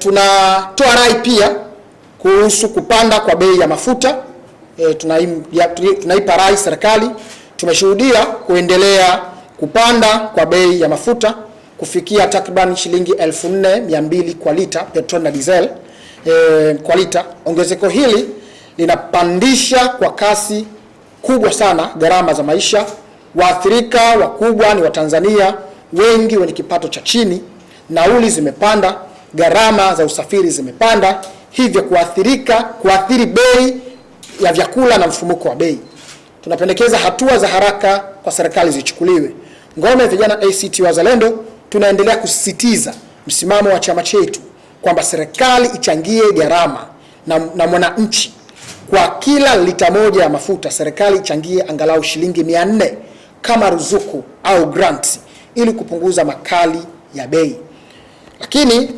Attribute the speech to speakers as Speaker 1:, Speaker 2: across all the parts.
Speaker 1: tunatoa rai pia kuhusu kupanda kwa bei ya mafuta. Tunaipa rai serikali. Tumeshuhudia kuendelea kupanda kwa bei ya mafuta kufikia takriban shilingi 1400 kwa lita petrol na diesel kwa lita. Ongezeko hili linapandisha kwa kasi kubwa sana gharama za maisha. Waathirika wakubwa ni Watanzania wengi wenye kipato cha chini. Nauli zimepanda, gharama za usafiri zimepanda, hivyo kuathiri bei ya vyakula na mfumuko wa bei. Tunapendekeza hatua za haraka kwa serikali zichukuliwe. Ngome Vijana ACT Wazalendo tunaendelea kusisitiza msimamo wa chama chetu kwamba serikali ichangie gharama na mwananchi. Kwa kila lita moja ya mafuta serikali ichangie angalau shilingi 400 kama ruzuku au grant ili kupunguza makali ya bei. Lakini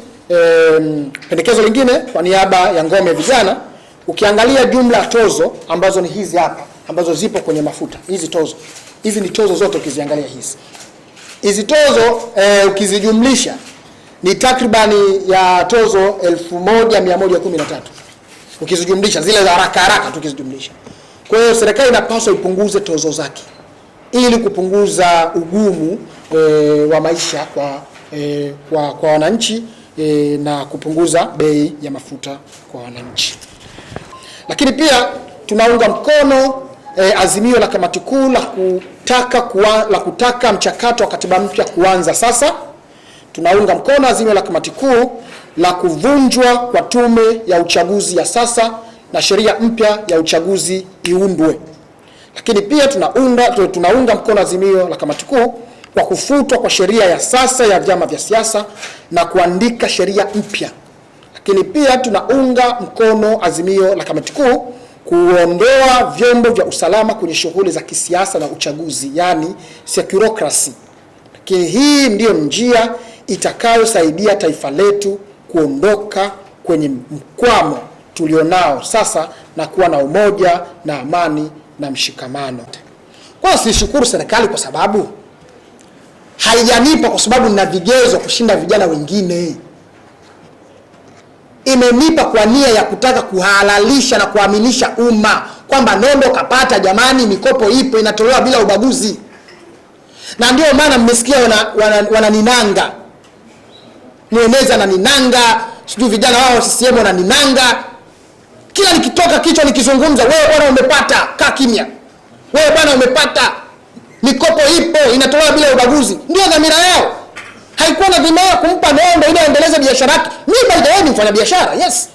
Speaker 1: pendekezo lingine kwa niaba ya Ngome Vijana, ukiangalia jumla tozo ambazo ni hizi hapa ambazo zipo kwenye mafuta, hizi ni tozo zote. Ukiziangalia hizi tozo ukizijumlisha ni takribani ya tozo 1113 ukizijumlisha zile za haraka tukizijumlisha. Kwa hiyo serikali inapaswa ipunguze tozo zake ili kupunguza ugumu wa maisha kwa wananchi na kupunguza bei ya mafuta kwa wananchi. Lakini pia tunaunga mkono azimio la kamati kuu la kutaka mchakato wa katiba mpya kuanza sasa. Tunaunga mkono azimio la kamati kuu la kuvunjwa kwa tume ya uchaguzi ya sasa na sheria mpya ya uchaguzi iundwe. Lakini pia tunaunga mkono azimio la kamati kuu kwa kufutwa kwa sheria ya sasa ya vyama vya siasa na kuandika sheria mpya. Lakini pia tunaunga mkono azimio la kamati kuu kuondoa vyombo vya usalama kwenye shughuli za kisiasa na uchaguzi, yani securocracy. Lakini hii ndiyo njia itakayosaidia taifa letu kuondoka kwenye mkwamo tulionao sasa na kuwa na umoja na amani na mshikamano. Kwa sishukuru serikali kwa sababu haijanipa kwa sababu nina vigezo kushinda vijana wengine. Imenipa kwa nia ya kutaka kuhalalisha na kuaminisha umma kwamba Nondo kapata, jamani, mikopo ipo, inatolewa bila ubaguzi. Na ndio maana mmesikia wananinanga. Mueneza na ninanga, sijui vijana wao CCM wananinanga. Kila nikitoka kichwa nikizungumza, wewe bwana umepata, kaa kimya. Wewe bwana umepata, mikopo ipo, inatolewa bila ubaguzi. Ndio dhamira yao. Haikuwa na dhamira kumpa Nondo ili aendeleze biashara yake. Mimi by the way ni mfanya biashara, yes.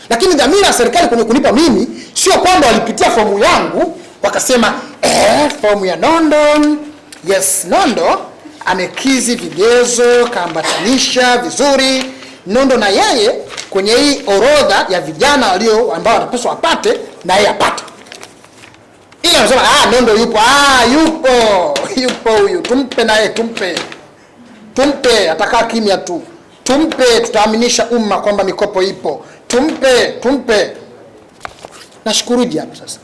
Speaker 1: Lakini dhamira ya serikali kwenye kunipa mimi sio kwamba walipitia fomu yangu wakasema fomu ya Nondo, yes, Nondo amekizi vigezo, kaambatanisha vizuri. Nondo na yeye kwenye hii orodha ya vijana ambao wanapaswa wapate, na yeye apate. Ile wanasema Nondo yupo, yupo huyu, tumpe na yeye, tumpe atakaa kimya tu. Tumpe, tutaaminisha umma kwamba mikopo ipo. Tumpe. Nashukuru hapo sasa.